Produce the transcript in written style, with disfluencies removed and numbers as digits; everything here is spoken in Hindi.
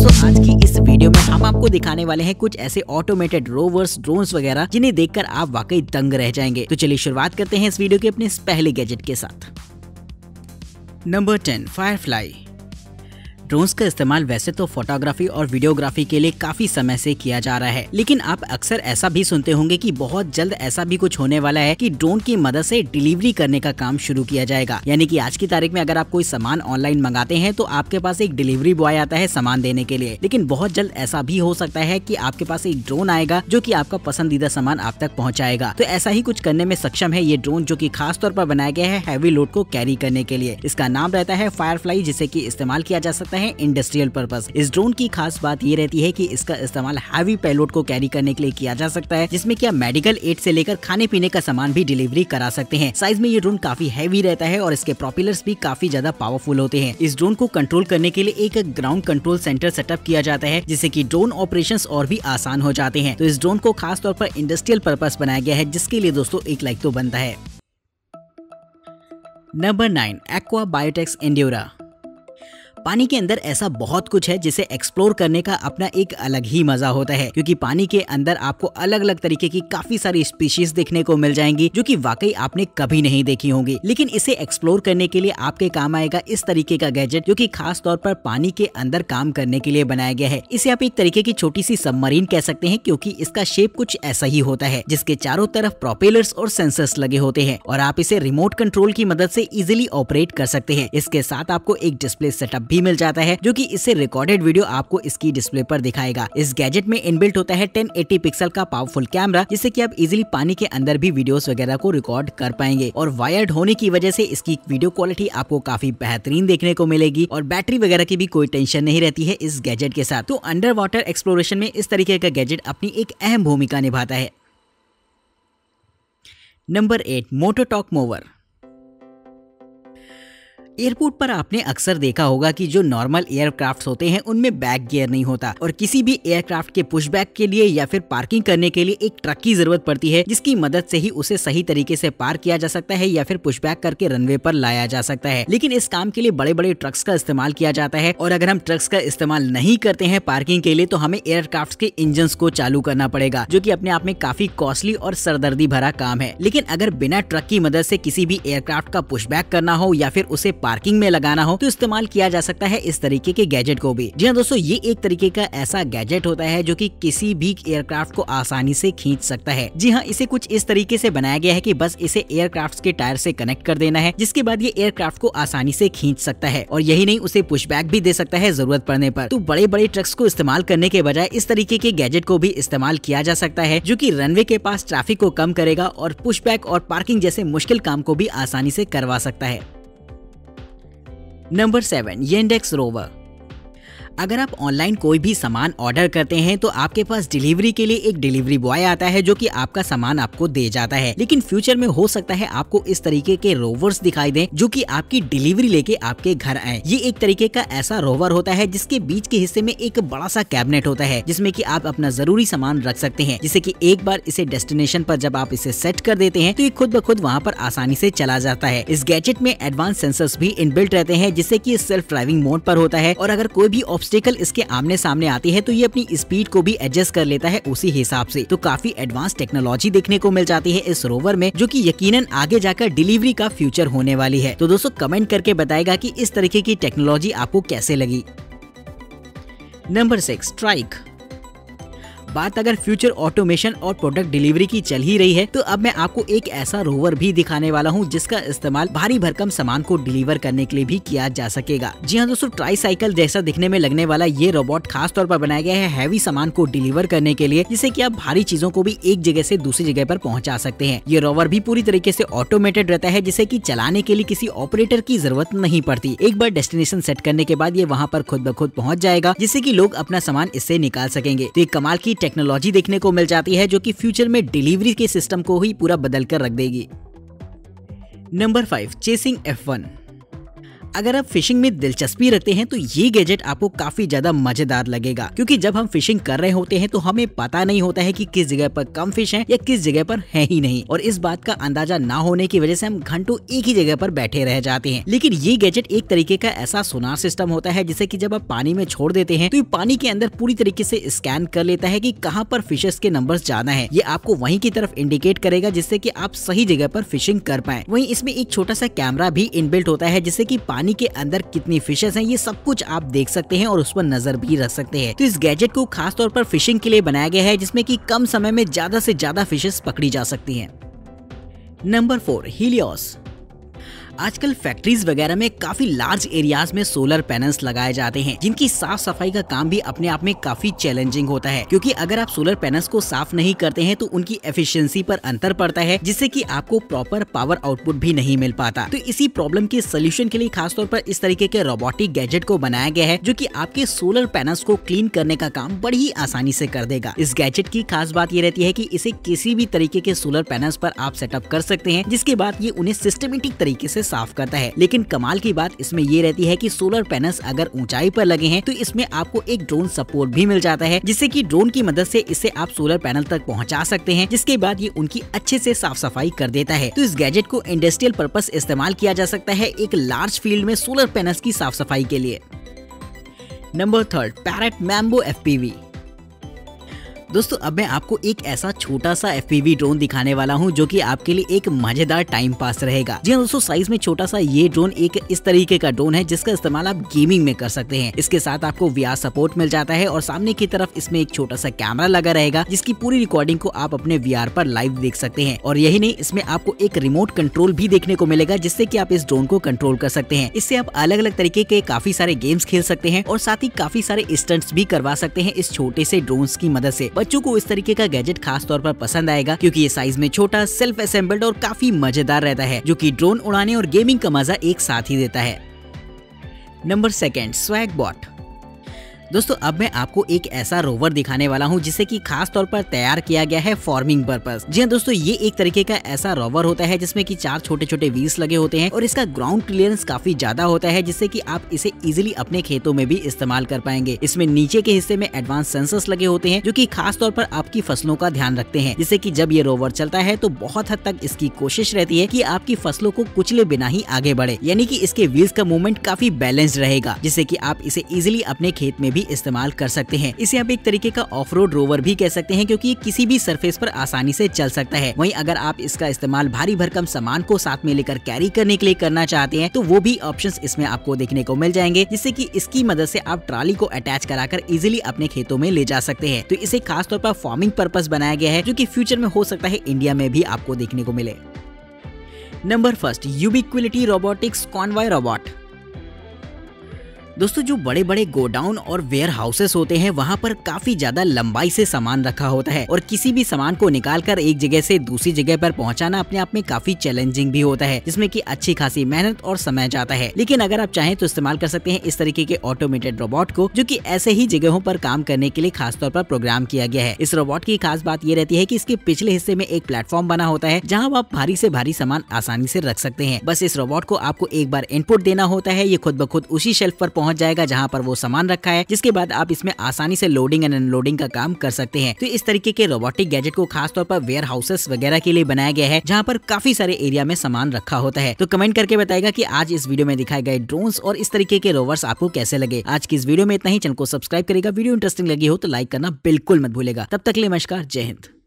दोस्तों आज की इस वीडियो में हम आपको दिखाने वाले हैं कुछ ऐसे ऑटोमेटेड रोवर्स, ड्रोन्स वगैरह जिन्हें देखकर आप वाकई दंग रह जाएंगे। तो चलिए शुरुआत करते हैं इस वीडियो के अपने इस पहले गैजेट के साथ। Number 10 Firefly. ड्रोन्स का इस्तेमाल वैसे तो फोटोग्राफी और वीडियोग्राफी के लिए काफी समय से किया जा रहा है, लेकिन आप अक्सर ऐसा भी सुनते होंगे कि बहुत जल्द ऐसा भी कुछ होने वाला है कि ड्रोन की मदद से डिलीवरी करने का काम शुरू किया जाएगा। यानी कि आज की तारीख में अगर आप कोई सामान ऑनलाइन मंगाते हैं तो आपके पास एक डिलीवरी बॉय आता है सामान देने के लिए, लेकिन बहुत जल्द ऐसा भी हो सकता है कि आपके पास एक ड्रोन आएगा जो कि आपका पसंदीदा सामान आप तक पहुंचाएगा। तो ऐसा ही कुछ करने में सक्षम है ये ड्रोन, जो कि खास तौर पर बनाया गया है हैवी लोड को कैरी करने के लिए। इसका नाम रहता है फायरफ्लाई, जिसे कि इस्तेमाल किया जा सकता है इंडस्ट्रियल पर्पस। इस ड्रोन की खास बात ये रहती है कि इसका इस्तेमाल हैवी पेलोड को कैरी करने के लिए किया जा सकता है, जिसमें कि आप मेडिकल एड से लेकर खाने पीने का सामान भी डिलीवरी करा सकते हैं। साइज में ये ड्रोन काफी हैवी रहता है और इसके प्रोपेलर्स भी काफी ज्यादा पावरफुल होते हैं। इस ड्रोन को कंट्रोल करने के लिए एक ग्राउंड कंट्रोल सेंटर सेटअप किया जाता है, जिससे कि ड्रोन ऑपरेशंस और भी आसान हो जाते हैं। तो इस ड्रोन को खास तौर पर इंडस्ट्रियल पर्पस बनाया गया है, जिसके लिए दोस्तों एक लाइक तो बनता है। Number 9 Aqua Biotex Endura. पानी के अंदर ऐसा बहुत कुछ है जिसे एक्सप्लोर करने का अपना एक अलग ही मजा होता है, क्योंकि पानी के अंदर आपको अलग अलग तरीके की काफी सारी स्पीशीज देखने को मिल जाएंगी जो कि वाकई आपने कभी नहीं देखी होंगी। लेकिन इसे एक्सप्लोर करने के लिए आपके काम आएगा इस तरीके का गैजेट, जो कि खास तौर पर पानी के अंदर काम करने के लिए बनाया गया है। इसे आप एक तरीके की छोटी सी सबमरीन कह सकते हैं, क्योंकि इसका शेप कुछ ऐसा ही होता है, जिसके चारों तरफ प्रोपेलर्स और सेंसर्स लगे होते हैं और आप इसे रिमोट कंट्रोल की मदद से इजिली ऑपरेट कर सकते हैं। इसके साथ आपको एक डिस्प्ले सेटअप भी मिल जाता है, जो कि इससे रिकॉर्डेड वीडियो आपको इसकी डिस्प्ले पर दिखाएगा। इस गैजेट में इनबिल्ट होता है 1080 पिक्सल का पावरफुल कैमरा, जिससे कि आप इजीली पानी के अंदर भी वीडियोस वगैरह को रिकॉर्ड कर पाएंगे। और वायर्ड होने की वजह से इसकी वीडियो क्वालिटी आपको काफी बेहतरीन देखने को मिलेगी और बैटरी वगैरह की भी कोई टेंशन नहीं रहती है इस गैजेट के साथ। तो अंडर वाटर एक्सप्लोरेशन में इस तरीके का गैजेट अपनी एक अहम भूमिका निभाता है। Number 8 मोटोटॉक mower. एयरपोर्ट पर आपने अक्सर देखा होगा कि जो नॉर्मल एयरक्राफ्ट होते हैं उनमें बैक गियर नहीं होता और किसी भी एयरक्राफ्ट के पुशबैक के लिए या फिर पार्किंग करने के लिए एक ट्रक की जरूरत पड़ती है, जिसकी मदद से ही उसे सही तरीके से पार्क किया जा सकता है या फिर पुशबैक करके रनवे पर लाया जा सकता है। लेकिन इस काम के लिए बड़े बड़े ट्रक्स का इस्तेमाल किया जाता है और अगर हम ट्रक्स का इस्तेमाल नहीं करते हैं पार्किंग के लिए तो हमें एयरक्राफ्ट के इंजन को चालू करना पड़ेगा, जो की अपने आप में काफी कॉस्टली और सरदर्दी भरा काम है। लेकिन अगर बिना ट्रक की मदद से किसी भी एयरक्राफ्ट का पुशबैक करना हो या फिर उसे पार्किंग में लगाना हो तो इस्तेमाल किया जा सकता है इस तरीके के गैजेट को भी। जी हाँ दोस्तों, ये एक तरीके का ऐसा गैजेट होता है जो कि किसी भी एयरक्राफ्ट को आसानी से खींच सकता है। जी हाँ, इसे कुछ इस तरीके से बनाया गया है कि बस इसे एयरक्राफ्ट के टायर से कनेक्ट कर देना है, जिसके बाद ये एयरक्राफ्ट को आसानी से खींच सकता है। और यही नहीं, उसे पुशबैक भी दे सकता है जरूरत पड़ने पर। तो बड़े बड़े ट्रक्स को इस्तेमाल करने के बजाय इस तरीके के गैजेट को भी इस्तेमाल किया जा सकता है, जो कि रनवे के पास ट्रैफिक को कम करेगा और पुशबैक और पार्किंग जैसे मुश्किल काम को भी आसानी से करवा सकता है। Number 7 Yandex rover. अगर आप ऑनलाइन कोई भी सामान ऑर्डर करते हैं तो आपके पास डिलीवरी के लिए एक डिलीवरी बॉय आता है, जो कि आपका सामान आपको दे जाता है। लेकिन फ्यूचर में हो सकता है आपको इस तरीके के रोवर्स दिखाई दें जो कि आपकी डिलीवरी लेके आपके घर आए। ये एक तरीके का ऐसा रोवर होता है जिसके बीच के हिस्से में एक बड़ा सा कैबिनेट होता है, जिसमें कि आप अपना जरूरी सामान रख सकते हैं, जिससे कि एक बार इसे डेस्टिनेशन पर जब आप इसे सेट कर देते हैं तो ये खुद ब खुद वहाँ पर आसानी से चला जाता है। इस गैजेट में एडवांस सेंसर्स भी इनबिल्ट रहते हैं, जिससे कि सेल्फ ड्राइविंग मोड पर होता है और अगर कोई भी ऑब्स्टेकल इसके आमने सामने आती है तो ये अपनी स्पीड को भी एडजस्ट कर लेता है उसी हिसाब से। तो काफी एडवांस टेक्नोलॉजी देखने को मिल जाती है इस रोवर में, जो कि यकीनन आगे जाकर डिलीवरी का फ्यूचर होने वाली है। तो दोस्तों कमेंट करके बताएगा कि इस तरीके की टेक्नोलॉजी आपको कैसे लगी। Number 6 strike. बात अगर फ्यूचर ऑटोमेशन और प्रोडक्ट डिलीवरी की चल ही रही है तो अब मैं आपको एक ऐसा रोवर भी दिखाने वाला हूं जिसका इस्तेमाल भारी भरकम सामान को डिलीवर करने के लिए भी किया जा सकेगा। जी हाँ दोस्तों, ट्राईसाइकिल जैसा दिखने में लगने वाला ये रोबोट खास तौर पर बनाया गया है हैवी सामान को डिलीवर करने के लिए, जिससे कि आप भारी चीजों को भी एक जगह से दूसरी जगह पर पहुंचा सकते हैं। ये रोवर भी पूरी तरीके से ऑटोमेटेड रहता है, जिसे कि चलाने के लिए किसी ऑपरेटर की जरूरत नहीं पड़ती। एक बार डेस्टिनेशन सेट करने के बाद ये वहाँ पर खुद ब खुद पहुँच जाएगा, जिससे कि लोग अपना सामान इससे निकाल सकेंगे। तो एक कमाल की टेक्नोलॉजी देखने को मिल जाती है, जो कि फ्यूचर में डिलीवरी के सिस्टम को ही पूरा बदल कर रख देगी। Number 5 chasing F1। अगर आप फिशिंग में दिलचस्पी रखते हैं तो ये गैजेट आपको काफी ज्यादा मजेदार लगेगा, क्योंकि जब हम फिशिंग कर रहे होते हैं तो हमें पता नहीं होता है कि किस जगह पर कम फिश है या किस जगह पर है ही नहीं, और इस बात का अंदाजा ना होने की वजह से हम घंटों एक ही जगह पर बैठे रह जाते हैं। लेकिन ये गैजेट एक तरीके का ऐसा सोनार सिस्टम होता है जिसे कि जब आप पानी में छोड़ देते हैं तो ये पानी के अंदर पूरी तरीके से स्कैन कर लेता है कि कहां पर फिशेस के नंबर्स ज्यादा हैं। ये आपको वहीं की तरफ इंडिकेट करेगा जिससे कि आप सही जगह पर फिशिंग कर पाएं। वहीं इसमें एक छोटा सा कैमरा भी इनबिल्ट होता है जिससे कि पानी के अंदर कितनी फिशेस हैं ये सब कुछ आप देख सकते हैं और उस पर नजर भी रख सकते हैं। तो इस गैजेट को खास तौर पर फिशिंग के लिए बनाया गया है जिसमें कि कम समय में ज्यादा से ज्यादा फिशेस पकड़ी जा सकती हैं। Number 4, Helios. आजकल फैक्ट्रीज वगैरह में काफी लार्ज एरियाज में सोलर पैनल्स लगाए जाते हैं जिनकी साफ सफाई का काम भी अपने आप में काफी चैलेंजिंग होता है, क्योंकि अगर आप सोलर पैनल्स को साफ नहीं करते हैं तो उनकी एफिशिएंसी पर अंतर पड़ता है जिससे कि आपको प्रॉपर पावर आउटपुट भी नहीं मिल पाता। तो इसी प्रॉब्लम के सोल्यूशन के लिए खासतौर पर इस तरीके के रोबोटिक गैजेट को बनाया गया है जो कि आपके सोलर पैनल्स को क्लीन करने का काम बड़ी ही आसानी से कर देगा। इस गैजेट की खास बात ये रहती है कि इसे किसी भी तरीके के सोलर पैनल्स पर आप सेटअप कर सकते हैं, जिसके बाद ये उन्हें सिस्टमेटिक तरीके से साफ करता है। लेकिन कमाल की बात इसमें ये रहती है कि सोलर पैनल्स अगर ऊंचाई पर लगे हैं तो इसमें आपको एक ड्रोन सपोर्ट भी मिल जाता है, जिससे कि ड्रोन की मदद से इसे आप सोलर पैनल तक पहुंचा सकते हैं, जिसके बाद ये उनकी अच्छे से साफ सफाई कर देता है। तो इस गैजेट को इंडस्ट्रियल पर्पस इस्तेमाल किया जा सकता है एक लार्ज फील्ड में सोलर पैनल्स की साफ सफाई के लिए। Number 3, parrot Mambo FPV। दोस्तों अब मैं आपको एक ऐसा छोटा सा FPV ड्रोन दिखाने वाला हूं जो कि आपके लिए एक मजेदार टाइम पास रहेगा। जी हाँ दोस्तों, साइज में छोटा सा ये ड्रोन एक इस तरीके का ड्रोन है जिसका इस्तेमाल आप गेमिंग में कर सकते हैं। इसके साथ आपको VR सपोर्ट मिल जाता है और सामने की तरफ इसमें एक छोटा सा कैमरा लगा रहेगा जिसकी पूरी रिकॉर्डिंग को आप अपने VR पर लाइव देख सकते हैं। और यही नहीं, इसमें आपको एक रिमोट कंट्रोल भी देखने को मिलेगा जिससे कि आप इस ड्रोन को कंट्रोल कर सकते हैं। इससे आप अलग अलग तरीके के काफी सारे गेम्स खेल सकते हैं और साथ ही काफी सारे स्टंट्स भी करवा सकते हैं इस छोटे से ड्रोन की मदद से। बच्चों को इस तरीके का गैजेट खास तौर पर पसंद आएगा क्योंकि ये साइज में छोटा, सेल्फ असेंबल्ड और काफी मजेदार रहता है, जो कि ड्रोन उड़ाने और गेमिंग का मजा एक साथ ही देता है। Number 2, swag bot. दोस्तों अब मैं आपको एक ऐसा रोवर दिखाने वाला हूं जिसे कि खास तौर पर तैयार किया गया है फार्मिंग पर्पस। जी हाँ दोस्तों, ये एक तरीके का ऐसा रोवर होता है जिसमें कि 4 छोटे छोटे व्हील्स लगे होते हैं और इसका ग्राउंड क्लियरेंस काफी ज्यादा होता है जिससे कि आप इसे इजीली अपने खेतों में भी इस्तेमाल कर पाएंगे। इसमें नीचे के हिस्से में एडवांस सेंसर्स लगे होते हैं जो कि खास तौर पर आपकी फसलों का ध्यान रखते हैं, जिससे कि जब ये रोवर चलता है तो बहुत हद तक इसकी कोशिश रहती है कि आपकी फसलों को कुचले बिना ही आगे बढ़े, यानी कि इसके व्हील्स का मूवमेंट काफी बैलेंस्ड रहेगा जिससे कि आप इसे इजीली अपने खेत में भी इस्तेमाल कर सकते हैं। इसे आप एक तरीके का ऑफ रोड रोवर भी कह सकते हैं क्योंकि ये किसी भी सरफेस पर आसानी से चल सकता है। वहीं अगर आप इसका इस्तेमाल भारी भरकम सामान को साथ में लेकर कैरी करने के लिए करना चाहते हैं तो वो भी ऑप्शंस इसमें आपको देखने को मिल जाएंगे, जिससे कि इसकी मदद से आप ट्रॉली को अटैच कराकर इजीली अपने खेतों में ले जा सकते हैं। तो इसे खास तौर पर फार्मिंग पर्पस बनाया गया है जो कि फ्यूचर में हो सकता है इंडिया में भी आपको देखने को मिले। Number 1, Ubiquility Robotics Convoy robot. दोस्तों जो बड़े बड़े गोडाउन और वेयर हाउसेस होते हैं वहाँ पर काफी ज्यादा लंबाई से सामान रखा होता है और किसी भी सामान को निकालकर एक जगह से दूसरी जगह पर पहुँचाना अपने आप में काफी चैलेंजिंग भी होता है, जिसमें कि अच्छी खासी मेहनत और समय जाता है। लेकिन अगर आप चाहें तो इस्तेमाल कर सकते हैं इस तरीके के ऑटोमेटेड रोबोट को जो कि ऐसे ही जगहों पर काम करने के लिए खासतौर पर प्रोग्राम किया गया है। इस रोबोट की खास बात ये रहती है कि इसके पिछले हिस्से में एक प्लेटफॉर्म बना होता है जहाँ आप भारी से भारी सामान आसानी से रख सकते हैं। बस इस रोबोट को आपको एक बार इनपुट देना होता है, ये खुद ब खुद उसी शेल्फ पर पहुंच जाएगा जहां पर वो सामान रखा है, जिसके बाद आप इसमें आसानी से लोडिंग एंड अनलोडिंग का काम कर सकते हैं। तो इस तरीके के रोबोटिक गैजेट को खास तौर पर वेयर हाउसेस वगैरह के लिए बनाया गया है जहां पर काफी सारे एरिया में सामान रखा होता है। तो कमेंट करके बताएगा कि आज इस वीडियो में दिखाए गए ड्रोन्स और इस तरीके के रोवर्स आपको कैसे लगे। आज की इस वीडियो में इतना ही। चैनल को सब्सक्राइब करेगा, वीडियो इंटरेस्टिंग लगी हो तो लाइक करना बिल्कुल मत भूलेगा। तब तक के लिए नमस्कार, जय हिंद।